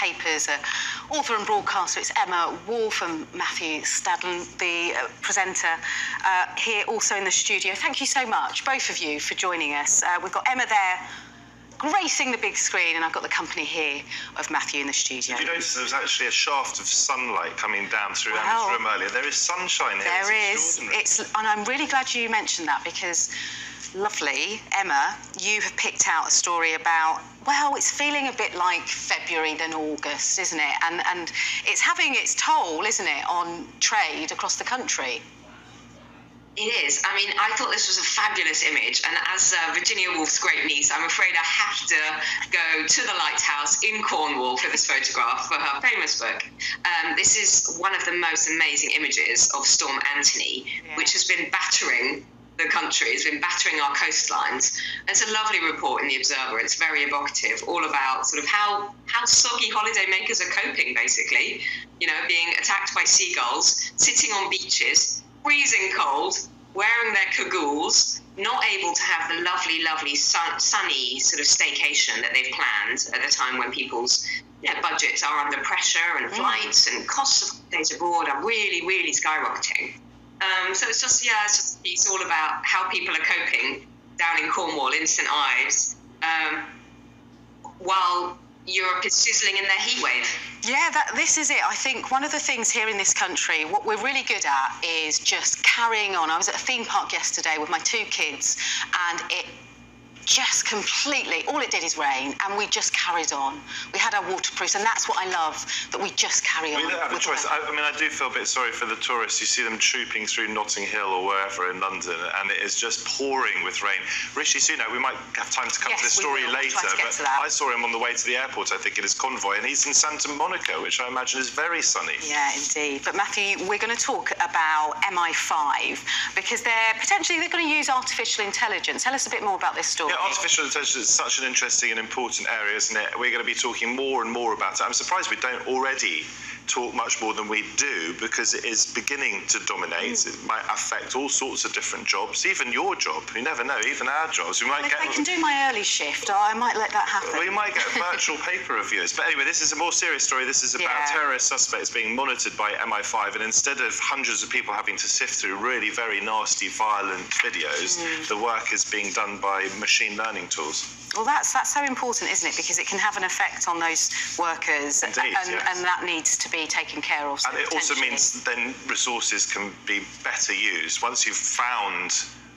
papers, author and broadcaster. It's Emma Wolfe and Matthew Stadlen, the presenter, here also in the studio. Thank you so much, both of you, for joining us. We've got Emma there, gracing the big screen, and I've got the company here of Matthew in the studio. Did you notice there was actually a shaft of sunlight coming down through Emma's room earlier? There is sunshine here. There is. And I'm really glad you mentioned that, because lovely, Emma, you have picked out a story about, well, it's feeling a bit like February than August, isn't it? And it's having its toll, isn't it, on trade across the country? It is. I mean, I thought this was a fabulous image, and as Virginia Woolf's great niece, I'm afraid I have to go to the lighthouse in Cornwall for this photograph for her famous book. This is one of the most amazing images of Storm Anthony, which has been battering the country, has been battering our coastlines. It's a lovely report in the Observer. It's very evocative, all about sort of how soggy holidaymakers are coping, basically. You know, being attacked by seagulls, sitting on beaches, freezing cold, wearing their cagoules, not able to have the lovely, sunny sort of staycation that they've planned at a time when people's budgets are under pressure, and flights and costs of days abroad are really skyrocketing. So it's all about how people are coping down in Cornwall, in St Ives, while Europe is sizzling in their heat wave. Yeah, this is it. I think one of the things here in this country, what we're really good at is just carrying on. I was at a theme park yesterday with my two kids, and it just completely, all it did is rain, and we just carried on. We had our waterproofs, and that's what I love, that we just carry on. We don't have a choice. I mean, I do feel a bit sorry for the tourists. You see them trooping through Notting Hill or wherever in London, and it is just pouring with rain. Rishi Sunak, we might have time to come to this story later, but I saw him on the way to the airport, I think, in his convoy, and he's in Santa Monica, which I imagine is very sunny. Yeah, indeed. But Matthew, we're going to talk about MI5, because they're going to use artificial intelligence. Tell us a bit more about this story. Yeah, artificial intelligence is such an interesting and important area, isn't it? We're going to be talking more and more about it. I'm surprised we don't already talk much more than we do, because it is beginning to dominate. It might affect all sorts of different jobs, even your job. You never know, even our jobs. We might if I can do my early shift, I might let that happen. We might get virtual paper reviewers. But anyway, this is a more serious story. This is about terrorist suspects being monitored by MI5, and instead of hundreds of people having to sift through really very nasty, violent videos, the work is being done by machine learning tools. Well, that's so important, isn't it? Because it can have an effect on those workers. Indeed, and that needs to be taken care of. And it also means then resources can be better used. Once you've found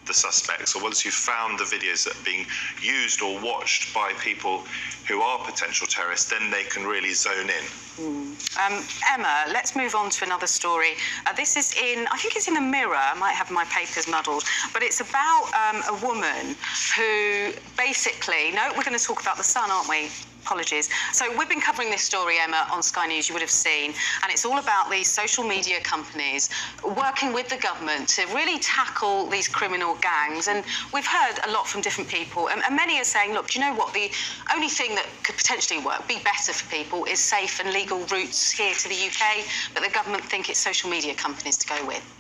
the suspects, or once you've found the videos that are being used or watched by people who are potential terrorists, then they can really zone in. Emma, let's move on to another story. This is I think it's in the Mirror. I might have my papers muddled, but it's about a woman who basically, we're going to talk about the Sun, aren't we? Apologies. So we've been covering this story, Emma, on Sky News, you would have seen, and it's all about these social media companies working with the government to really tackle these criminal gangs. And we've heard a lot from different people, and many are saying, look, do you know what? The only thing that could potentially be better for people is safe and legal routes here to the UK, but the government think it's social media companies to go with.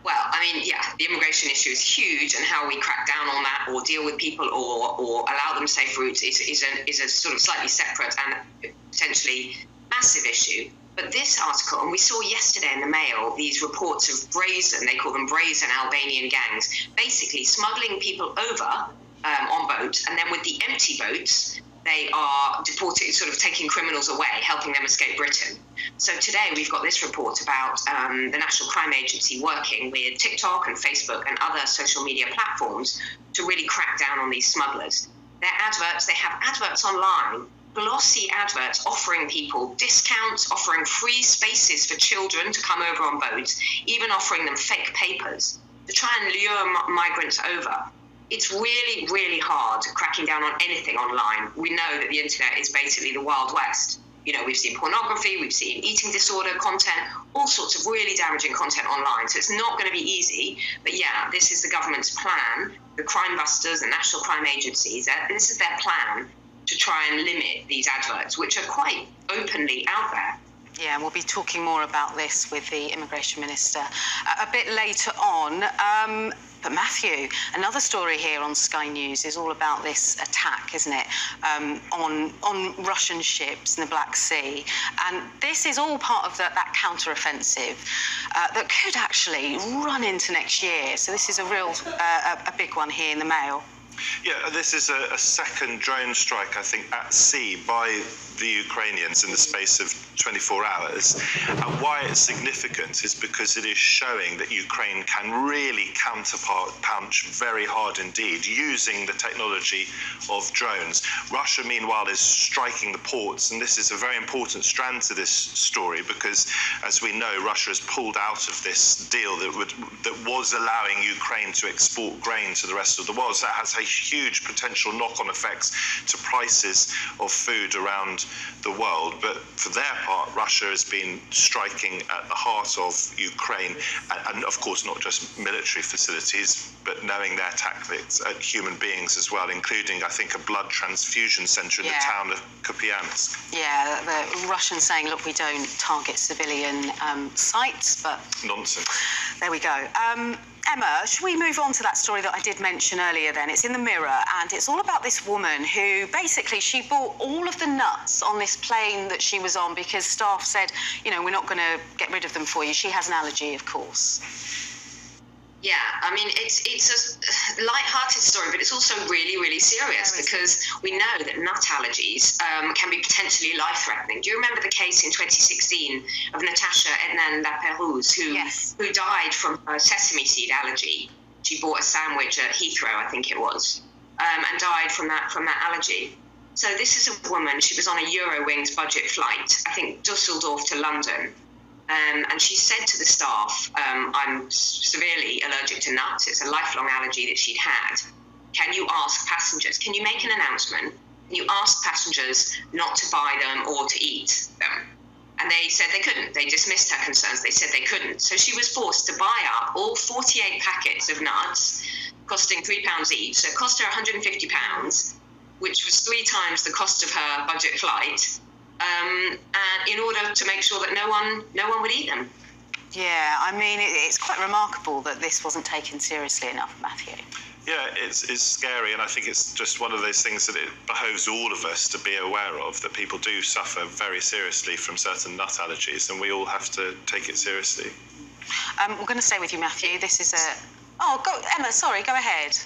Well, I mean, the immigration issue is huge, and how we crack down on that or deal with people or allow them safe routes is a sort of slightly separate and potentially massive issue. But this article, and we saw yesterday in the Mail, these reports of they call them brazen Albanian gangs, basically smuggling people over on boats, and then with the empty boats, they are deporting, sort of taking criminals away, helping them escape Britain. So today we've got this report about the National Crime Agency working with TikTok and Facebook and other social media platforms to really crack down on these smugglers. They have adverts online, glossy adverts offering people discounts, offering free spaces for children to come over on boats, even offering them fake papers to try and lure migrants over. It's really, really hard cracking down on anything online. We know that the internet is basically the Wild West. You know, we've seen pornography, we've seen eating disorder content, all sorts of really damaging content online. So it's not going to be easy. But this is the government's plan, the crime busters and national crime agencies. This is their plan to try and limit these adverts, which are quite openly out there. Yeah, and we'll be talking more about this with the Immigration Minister a bit later on. But Matthew, another story here on Sky News is all about this attack, isn't it, on Russian ships in the Black Sea. And this is all part of that counter-offensive that could actually run into next year. So this is a real, a big one here in the Mail. Yeah, this is a second drone strike, I think, at sea by the Ukrainians in the space of 24 hours. And why it's significant is because it is showing that Ukraine can really counter-punch very hard indeed using the technology of drones. Russia, meanwhile, is striking the ports, and this is a very important strand to this story because, as we know, Russia has pulled out of this deal that was allowing Ukraine to export grain to the rest of the world. So that has a huge potential knock-on effects to prices of food around the world. But for their part, Russia has been striking at the heart of Ukraine, and of course not just military facilities, but knowing their tactics at human beings as well, including, I think, a blood transfusion centre in the town of Kupiansk. Yeah, the Russians saying, look, we don't target civilian sites, but... Nonsense. There we go. Emma, should we move on to that story that I did mention earlier then? It's in the Mirror, and it's all about this woman who basically, she bought all of the nuts on this plane that she was on because staff said, you know, we're not going to get rid of them for you. She has an allergy, of course. Yeah, I mean, it's a light-hearted story, but it's also really, really serious because we know that nut allergies can be potentially life-threatening. Do you remember the case in 2016 of Natasha Etnan-Laperouse, who died from a sesame seed allergy? She bought a sandwich at Heathrow, I think it was, and died from that allergy. So this is a woman, she was on a Eurowings budget flight, I think Dusseldorf to London. And she said to the staff, I'm severely allergic to nuts. It's a lifelong allergy that she'd had. Can you ask passengers, can you make an announcement? Can you ask passengers not to buy them or to eat them? And they said they couldn't. They dismissed her concerns. They said they couldn't. So she was forced to buy up all 48 packets of nuts, costing £3 each. So it cost her £150, which was 3 times the cost of her budget flight. And in order to make sure that no one would eat them. Yeah, I mean, it's quite remarkable that this wasn't taken seriously enough, Matthew. Yeah, it's scary, and I think it's just one of those things that it behoves all of us to be aware of, that people do suffer very seriously from certain nut allergies, and we all have to take it seriously. We're going to stay with you, Matthew. This is a... Oh, go, Emma, sorry, go ahead.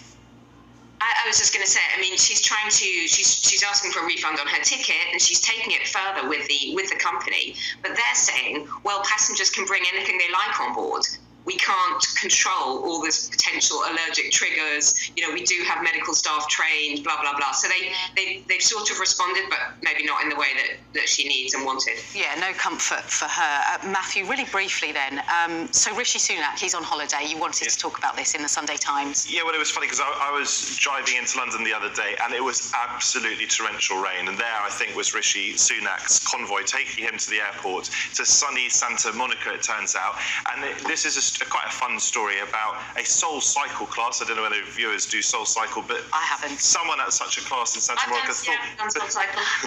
I was just going to say, I mean, she's asking for a refund on her ticket, and she's taking it further with the company. But they're saying, well, passengers can bring anything they like on board. We can't control all this potential allergic triggers. You know, we do have medical staff trained, blah, blah, blah. So they've sort of responded, but maybe not in the way that she needs and wanted. Yeah, no comfort for her. Matthew, really briefly then. So Rishi Sunak, he's on holiday. You wanted to talk about this in the Sunday Times. Yeah, well, it was funny because I was driving into London the other day and it was absolutely torrential rain. And there, I think, was Rishi Sunak's convoy taking him to the airport to sunny Santa Monica, it turns out. And this is quite a fun story about a Soul Cycle class. I don't know whether viewers do Soul Cycle, but I haven't. Someone at such a class in Santa Monica thought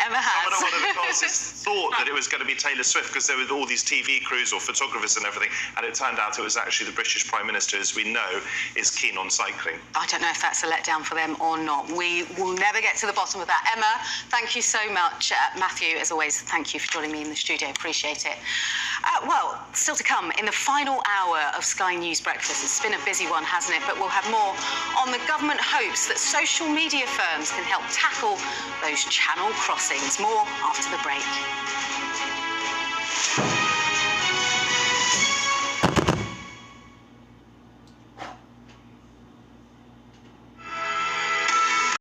Emma has. Someone at one of the classes thought that it was going to be Taylor Swift because there were all these TV crews or photographers and everything, and it turned out it was actually the British Prime Minister, as we know, is keen on cycling. I don't know if that's a letdown for them or not. We will never get to the bottom of that. Emma, thank you so much. Matthew, as always, thank you for joining me in the studio. Appreciate it. Well, still to come in the final hour of Sky News Breakfast. It's been a busy one, hasn't it? But we'll have more on the government hopes that social media firms can help tackle those channel crossings. More after the break.